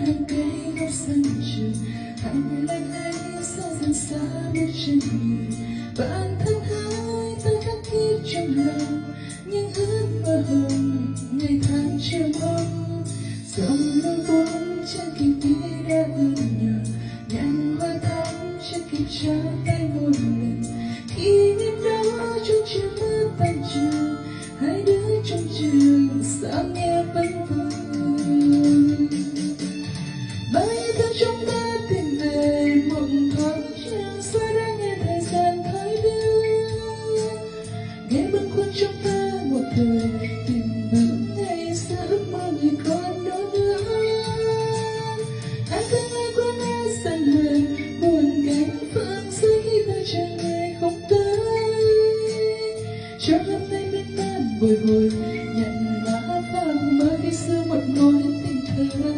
hai cây góc sân trường, hai người lại thấy xa dần xa bước chân người. Bản thân hai ta khắc ghi trong lòng những ước mơ hồng ngày tháng chờ mong. Dòng nước buông chẳng kịp đi đã ươn nhờ, nhành hoa thắm chẳng kịp trao tay một lần. Kỷ niệm đó trong chiều mưa tan trường, hai đứa trong trường sao nghe vẫn vương. Bao nhiêu tháng trong ta tìm về một thoáng chiều xa đã nghe thời gian thoi đưa, nghe bâng khuâng trong ta một thời tìm ngưỡng ngày xưa ước mơ người con đó nữa. Hai ta ngày qua nay dần lời buồn cánh phương dưới khi ta chờ ngày không tới. Cho hôm nay bên ta bồi hồi nhận lá vàng mơ khi xưa một mối tình thơ.